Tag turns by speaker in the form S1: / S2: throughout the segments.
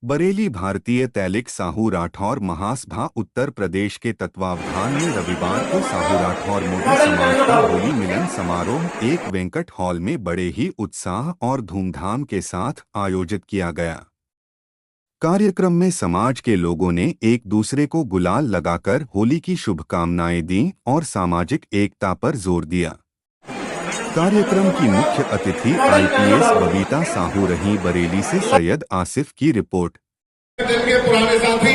S1: बरेली भारतीय तैलिक साहू राठौर महासभा उत्तर प्रदेश के तत्वावधान में रविवार को साहू राठौर मोदी समाज का होली मिलन समारोह एक वेंकट हॉल में बड़े ही उत्साह और धूमधाम के साथ आयोजित किया गया। कार्यक्रम में समाज के लोगों ने एक दूसरे को गुलाल लगाकर होली की शुभकामनाएं दी और सामाजिक एकता पर जोर दिया। कार्यक्रम की मुख्य अतिथि आईपीएस बबीता साहू रही। बरेली से सैयद आसिफ की रिपोर्ट।
S2: के पुराने साथी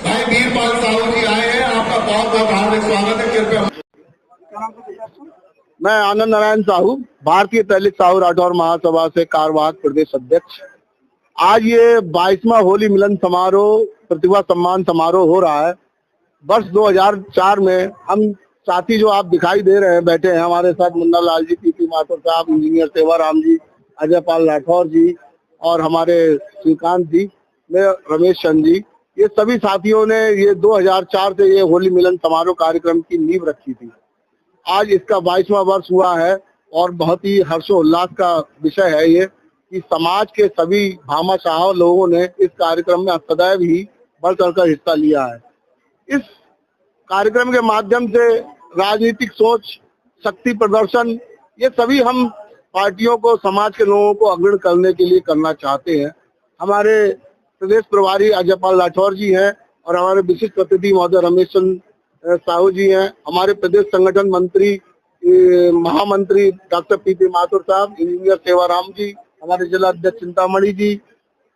S2: भाई वीरपाल साहू जी आए हैं, आपका बहुत बहुत हार्दिक स्वागत है। कृपया।
S3: मैं आनंद नारायण साहू, भारतीय तैलिक साहू राठौर महासभा से कार्यवाहक प्रदेश अध्यक्ष। आज ये 22वां होली मिलन समारोह प्रतिभा सम्मान समारोह हो रहा है। वर्ष 2004 में हम साथी जो आप दिखाई दे रहे हैं बैठे हैं हमारे साथ, मुन्ना लाल जी, पीपी माथुर साहब, इंजीनियर सेवाराम जी, अजय पाल राठौर जी और हमारे श्रीकांत जी, मैं रमेश चंद जी, ये सभी साथियों ने ये 2004 से ये होली मिलन समारोह कार्यक्रम की नींव रखी थी। आज इसका 22वां वर्ष हुआ है और बहुत ही हर्षोल्लास का विषय है ये कि समाज के सभी भामाशाह लोगों ने इस कार्यक्रम में सदैव ही बढ़ चढ़कर हिस्सा लिया है। इस कार्यक्रम के माध्यम से राजनीतिक सोच, शक्ति प्रदर्शन, ये सभी हम पार्टियों को, समाज के लोगों को अग्रणी करने के लिए करना चाहते हैं। हमारे प्रदेश प्रभारी अजय पाल राठौर जी हैं और हमारे विशिष्ट अतिथि महोदय रमेश चंद साहू जी हैं। हमारे प्रदेश संगठन मंत्री महामंत्री डॉक्टर पीपी माथुर साहब, इंजीनियर सेवाराम जी, हमारे जिला अध्यक्ष चिंतामणि जी,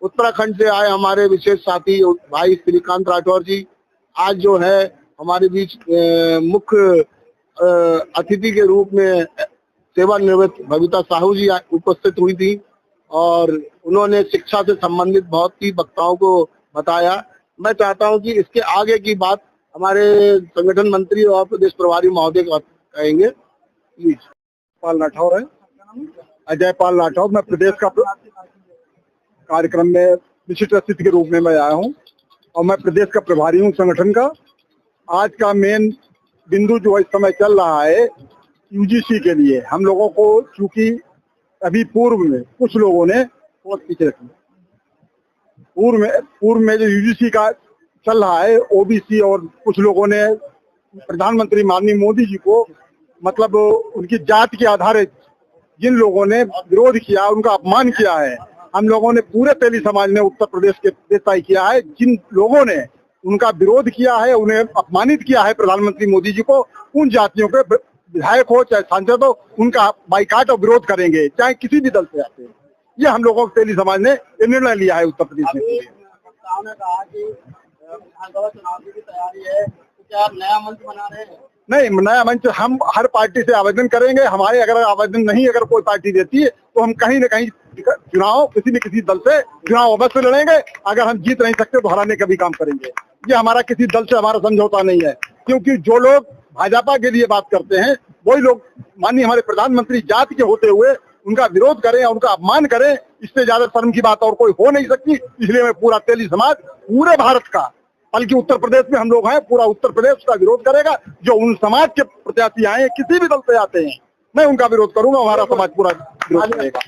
S3: उत्तराखंड से आए हमारे विशेष साथी भाई श्रीकांत राठौर जी। आज जो है हमारे बीच मुख्य अतिथि के रूप में सेवानिवृत्त बबीता साहू जी उपस्थित हुई थी और उन्होंने शिक्षा से संबंधित बहुत ही वक्ताओं को बताया। मैं चाहता हूं कि इसके आगे की बात हमारे संगठन मंत्री और प्रदेश प्रभारी महोदय कहेंगे। प्लीज।
S4: पाल राठौर है, अजय पाल राठौर। मैं प्रदेश का कार्यक्रम में विशिष्ट अतिथि के रूप में मैं आया हूं और मैं प्रदेश का प्रभारी हूं संगठन का। आज का मेन बिंदु जो इस समय चल रहा है यूजीसी के लिए, हम लोगों को चूंकि अभी पूर्व में कुछ लोगों ने बहुत पीछे रखी, पूर्व में जो यूजीसी का चल रहा है ओबीसी, और कुछ लोगों ने प्रधानमंत्री माननीय मोदी जी को मतलब उनकी जाति के आधारित जिन लोगों ने विरोध किया, उनका अपमान किया है। हम लोगों ने पूरे तेली समाज ने उत्तर प्रदेश के तय किया है, जिन लोगों ने उनका विरोध किया है, उन्हें अपमानित किया है प्रधानमंत्री मोदी जी को, उन जातियों के विधायक हो चाहे सांसद हो, उनका बाइकाट और विरोध करेंगे, चाहे किसी भी दल से आते हैं। ये हम लोगों के तेली समाज ने निर्णय लिया है उत्तर प्रदेश में।
S3: कहा कि विधानसभा चुनाव की तैयारी है, तो क्या नया मंच बना रहे हैं?
S4: नहीं, नया मंच हम हर पार्टी से आवेदन करेंगे। हमारे अगर आवेदन नहीं अगर कोई पार्टी देती है तो हम कहीं न कहीं चुनाव किसी न किसी दल से चुनाव अवश्य लड़ेंगे। अगर हम जीत नहीं सकते तो हराने का भी काम करेंगे। ये हमारा किसी दल से हमारा समझौता नहीं है, क्योंकि जो लोग भाजपा के लिए बात करते हैं वही लोग माननीय हमारे प्रधानमंत्री जाति के होते हुए उनका विरोध करें, उनका अपमान करें, इससे ज्यादा शर्म की बात और कोई हो नहीं सकती। इसलिए मैं पूरा तेली समाज, पूरे भारत का, बल्कि उत्तर प्रदेश में हम लोग हैं, पूरा उत्तर प्रदेश उसका विरोध करेगा। जो उन समाज के प्रत्याशी आए हैं, किसी भी दल से आते हैं, मैं उनका विरोध करूंगा, हमारा समाज पूरा विरोध करेगा।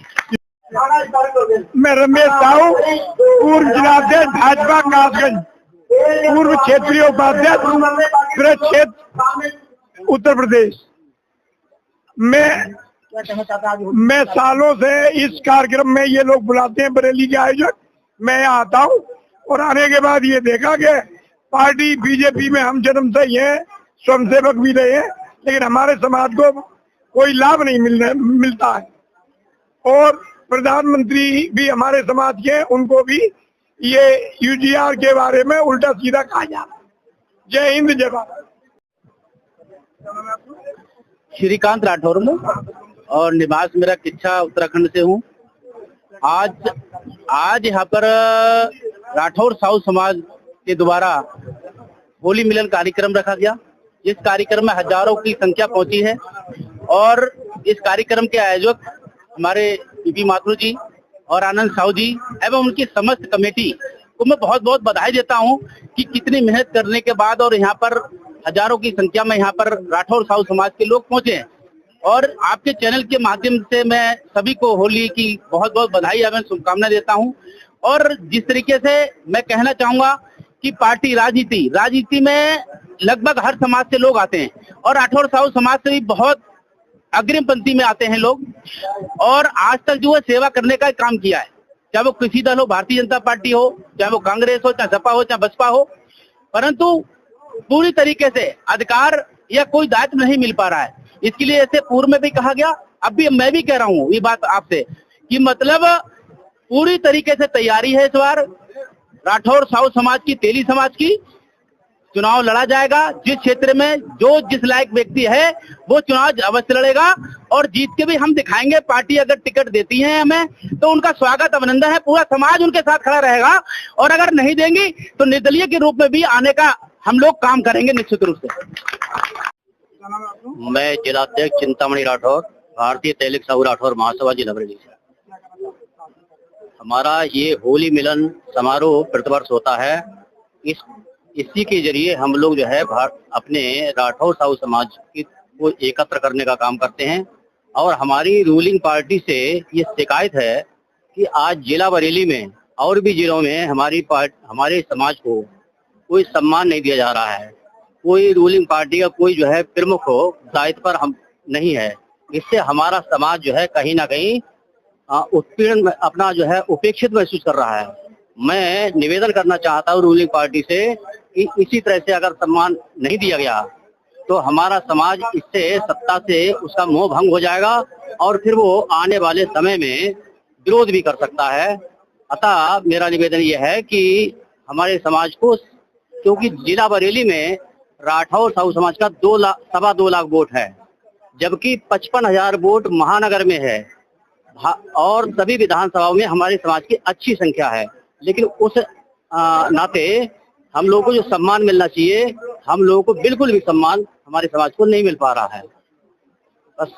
S5: मैं रमेश साहू, पूर्व जिलाध्यक्ष भाजपा कासगंज, पूर्व क्षेत्रीय उपाध्यक्ष गृह क्षेत्र उत्तर प्रदेश। मैं सालों से इस कार्यक्रम में ये लोग बुलाते हैं बरेली के आयोजक, मैं यहाँ आता हूँ और आने के बाद ये देखा कि पार्टी बीजेपी में हम जन्म से ही हैं, स्वयंसेवक भी रहे हैं, लेकिन हमारे समाज को कोई लाभ नहीं मिलता है। और प्रधानमंत्री भी हमारे समाज के, उनको भी ये यूजीआर के बारे में उल्टा सीधा कहा जा रहा है। जय हिंद, जय भारत।
S3: श्रीकांत राठौर हूँ और निवास मेरा किच्छा उत्तराखंड से हूँ। आज यहाँ पर राठौर साहू समाज के द्वारा होली मिलन कार्यक्रम रखा गया। इस कार्यक्रम में हजारों की संख्या पहुंची है और इस कार्यक्रम के आयोजक हमारे पीपी माथुर जी और आनंद साहू जी एवं उनकी समस्त कमेटी को मैं बहुत बहुत बधाई देता हूं कि कितनी मेहनत करने के बाद और यहाँ पर हजारों की संख्या में यहाँ पर राठौर साहू समाज के लोग पहुंचे हैं। और आपके चैनल के माध्यम से मैं सभी को होली की बहुत बहुत बधाई एवं शुभकामनाएं देता हूं।
S6: और जिस तरीके से मैं कहना चाहूंगा कि पार्टी राजनीति में लगभग हर समाज से लोग आते हैं और राठौर साहू समाज से भी बहुत अग्रिम पंक्ति में आते हैं लोग, और आज तक जो है सेवा करने का काम किया है, चाहे वो किसी दल हो, भारतीय जनता पार्टी हो, चाहे वो कांग्रेस हो, चाहे सपा हो, चाहे बसपा हो, परंतु पूरी तरीके से अधिकार या कोई दायित्व नहीं मिल पा रहा है। इसके लिए ऐसे पूर्व में भी कहा गया, अब भी मैं भी कह रहा हूँ ये बात आपसे कि मतलब पूरी तरीके से तैयारी है इस बार राठौर साहू समाज की, तेली समाज की। चुनाव लड़ा जाएगा, जिस क्षेत्र में जो जिस लायक व्यक्ति है वो चुनाव अवश्य लड़ेगा और जीत के भी हम दिखाएंगे। पार्टी अगर टिकट देती है हमें तो उनका स्वागत अभिनंदन है, पूरा समाज उनके साथ खड़ा रहेगा, और अगर नहीं देंगी तो निर्दलीय के रूप में भी आने का हम लोग काम करेंगे निश्चित रूप से।
S7: मैं जिलाध्यक्ष चिंतामणि राठौर, भारतीय तैलिक साहू राठौर महासभा जिला बरेली से। हमारा ये होली मिलन समारोह प्रतिवर्ष होता है। इसी के जरिए हम लोग जो है अपने राठौर साहू समाज को एकत्र करने का काम करते हैं, और हमारी रूलिंग पार्टी से ये शिकायत है कि आज जिला बरेली में और भी जिलों में हमारे समाज को कोई सम्मान नहीं दिया जा रहा है। कोई रूलिंग पार्टी का कोई जो है प्रमुख हो दायित्व पर हम नहीं है। इससे हमारा समाज जो है कहीं ना कहीं उत्पीड़न अपना जो है उपेक्षित महसूस कर रहा है। मैं निवेदन करना चाहता हूँ रूलिंग पार्टी से कि इसी तरह से अगर सम्मान नहीं दिया गया तो हमारा समाज इससे सत्ता से उसका मोह भंग हो जाएगा और फिर वो आने वाले समय में विरोध भी कर सकता है। अतः मेरा निवेदन ये है कि हमारे समाज को, क्योंकि जिला बरेली में राठौर साहू समाज का 2 लाख वोट है, जबकि 55,000 वोट महानगर में है, और सभी विधानसभाओं में हमारे समाज की अच्छी संख्या है। लेकिन उस नाते हम लोगों को जो सम्मान मिलना चाहिए, हम लोगों को बिल्कुल भी सम्मान हमारे समाज को नहीं मिल पा रहा है। बस